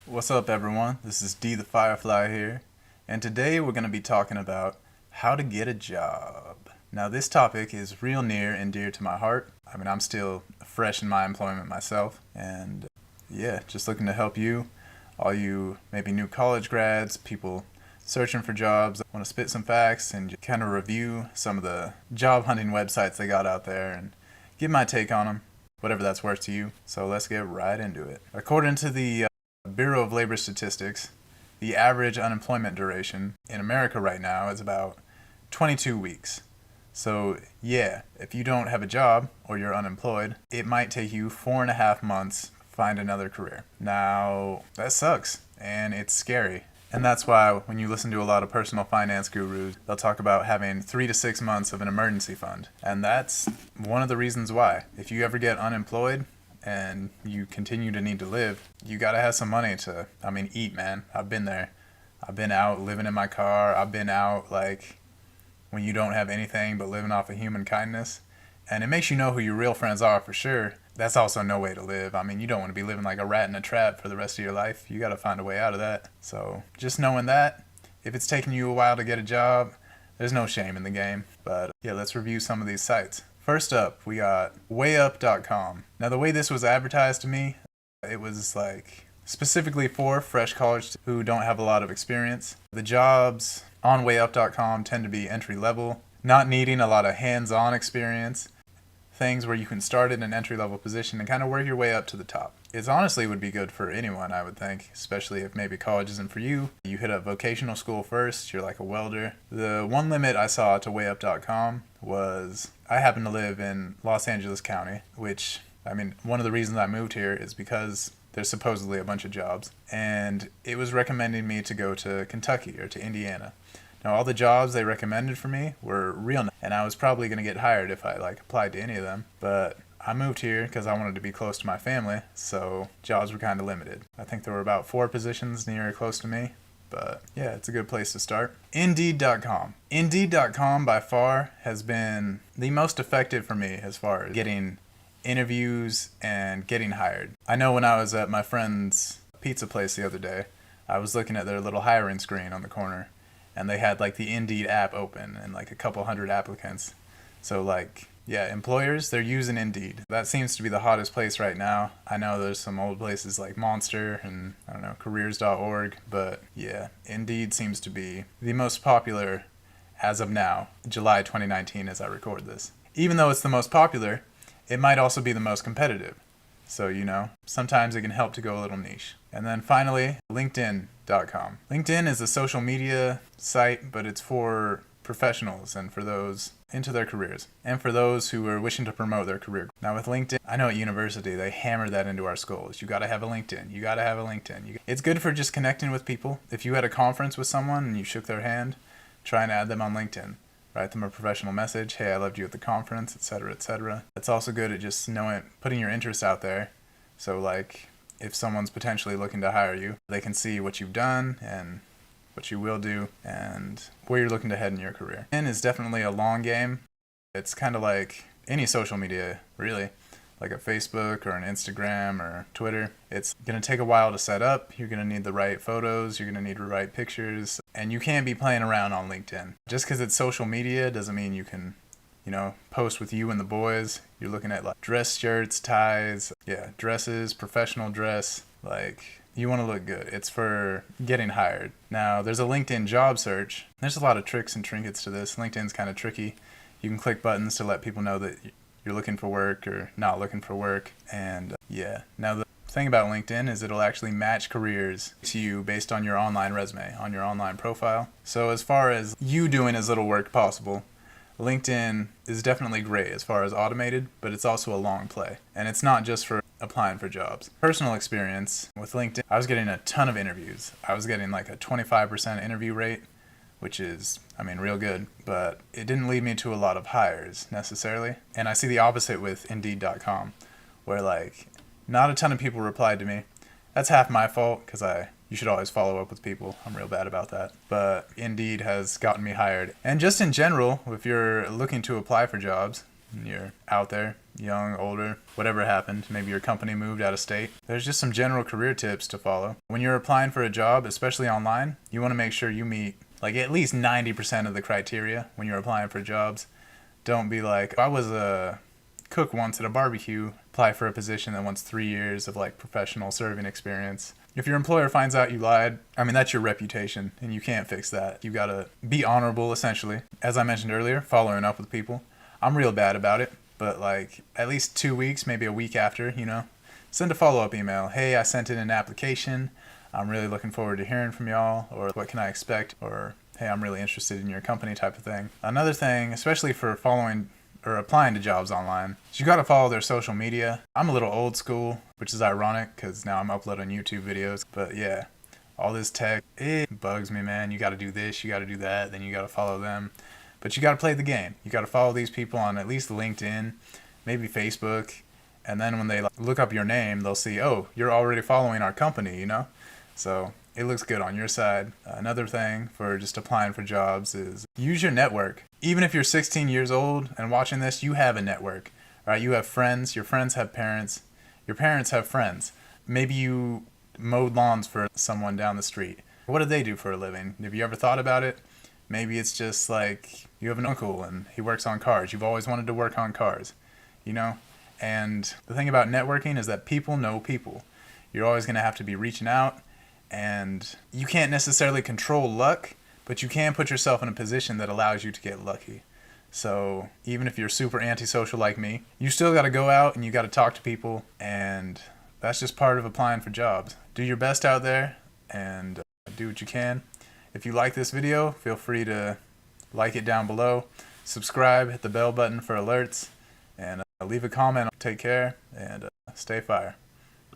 What's up, everyone? This is D the Firefly here, and today we're going to be talking about how to get a job. Now, this topic is real near and dear to my heart. I'm still fresh in my employment myself, and just looking to help you, all you maybe new college grads, people searching for jobs. I want to spit some facts and kind of review some of the job hunting websites they got out there and give my take on them, whatever that's worth to you. So let's get right into it. According to the Bureau of Labor Statistics, the average unemployment duration in America right now is about 22 weeks. So yeah, if you don't have a job or you're unemployed, it might take you 4.5 months to find another career. Now, that sucks and it's scary. And that's why when you listen to a lot of personal finance gurus, they'll talk about having 3 to 6 months of an emergency fund. And that's one of the reasons why. If you ever get unemployed and you continue to need to live, you gotta have some money to, eat, man. I've been there. I've been out living in my car. I've been out, when you don't have anything but living off of human kindness. And it makes you know who your real friends are for sure. That's also no way to live. You don't want to be living like a rat in a trap for the rest of your life. You gotta find a way out of that. So just knowing that, if it's taking you a while to get a job, there's no shame in the game. But yeah, let's review some of these sites. First up, we got wayup.com. Now, the way this was advertised to me, it was specifically for fresh college who don't have a lot of experience. The jobs on wayup.com tend to be entry level, not needing a lot of hands-on experience, things where you can start in an entry-level position and kind of work your way up to the top. It honestly would be good for anyone, I would think, especially if maybe college isn't for you. You hit a vocational school first, you're like a welder. The one limit I saw to wayup.com was I happen to live in Los Angeles County, which, one of the reasons I moved here is because there's supposedly a bunch of jobs, and it was recommending me to go to Kentucky or to Indiana. Now, all the jobs they recommended for me were real nice, and I was probably going to get hired if I applied to any of them, but I moved here because I wanted to be close to my family, so jobs were kind of limited. I think there were about 4 positions near or close to me, but yeah, it's a good place to start. Indeed.com. Indeed.com by far has been the most effective for me as far as getting interviews and getting hired. I know when I was at my friend's pizza place the other day, I was looking at their little hiring screen on the corner, and they had the Indeed app open and a couple hundred applicants. So employers, they're using Indeed. That seems to be the hottest place right now. I know there's some old places like Monster and careers.org, but yeah, Indeed seems to be the most popular as of now, July 2019 as I record this. Even though it's the most popular, it might also be the most competitive. So, sometimes it can help to go a little niche. And then finally, LinkedIn.com. LinkedIn is a social media site, but it's for professionals and for those into their careers and for those who are wishing to promote their career. Now with LinkedIn, I know at university they hammer that into our schools. You gotta have a LinkedIn. You gotta have a LinkedIn. It's good for just connecting with people. If you had a conference with someone and you shook their hand, try and add them on LinkedIn. Write them a professional message. Hey, I loved you at the conference, etc., etc. It's also good at just putting your interests out there. So if someone's potentially looking to hire you, they can see what you've done and what you will do and where you're looking to head in your career. LinkedIn is definitely a long game. It's kind of like any social media, really, like a Facebook or an Instagram or Twitter. It's going to take a while to set up. You're going to need the right photos. You're going to need the right pictures. And you can't be playing around on LinkedIn. Just because it's social media doesn't mean you can, post with you and the boys. You're looking at dress shirts, ties, dresses, professional dress. You want to look good. It's for getting hired. Now, there's a LinkedIn job search. There's a lot of tricks and trinkets to this. LinkedIn's kind of tricky. You can click buttons to let people know that you're looking for work or not looking for work. And now the thing about LinkedIn is it'll actually match careers to you based on your online resume, on your online profile. So as far as you doing as little work possible, LinkedIn is definitely great as far as automated, but it's also a long play. And it's not just for applying for jobs. Personal experience with LinkedIn, I was getting a ton of interviews. I was getting a 25% interview rate, which is, real good, but it didn't lead me to a lot of hires necessarily. And I see the opposite with Indeed.com, where not a ton of people replied to me. That's half my fault because you should always follow up with people. I'm real bad about that. But Indeed has gotten me hired. And just in general, if you're looking to apply for jobs, and you're out there, young, older, whatever happened. Maybe your company moved out of state. There's just some general career tips to follow. When you're applying for a job, especially online, you want to make sure you meet like at least 90% of the criteria when you're applying for jobs. Don't be like, if I was a cook once at a barbecue, apply for a position that wants 3 years of like professional serving experience. If your employer finds out you lied, I mean, that's your reputation and you can't fix that. You gotta be honorable, essentially. As I mentioned earlier, following up with people. I'm real bad about it, but like at least 2 weeks, maybe a week after, send a follow-up email. Hey, I sent in an application. I'm really looking forward to hearing from y'all, or what can I expect, or hey, I'm really interested in your company type of thing. Another thing, especially for following or applying to jobs online, is you got to follow their social media. I'm a little old school, which is ironic because now I'm uploading YouTube videos. But yeah, all this tech, it bugs me, man. You got to do this, you got to do that, then you got to follow them. But you got to play the game. You got to follow these people on at least LinkedIn, maybe Facebook. And then when they look up your name, they'll see, oh, you're already following our company, So it looks good on your side. Another thing for just applying for jobs is use your network. Even if you're 16 years old and watching this, you have a network, right? You have friends. Your friends have parents. Your parents have friends. Maybe you mowed lawns for someone down the street. What do they do for a living? Have you ever thought about it? Maybe it's just like you have an uncle and he works on cars. You've always wanted to work on cars, And the thing about networking is that people know people. You're always going to have to be reaching out. And you can't necessarily control luck, but you can put yourself in a position that allows you to get lucky. So even if you're super antisocial like me, you still got to go out and you got to talk to people, and that's just part of applying for jobs. Do your best out there and do what you can. If you like this video, feel free to like it down below, subscribe, hit the bell button for alerts, and leave a comment. Take care and stay fire.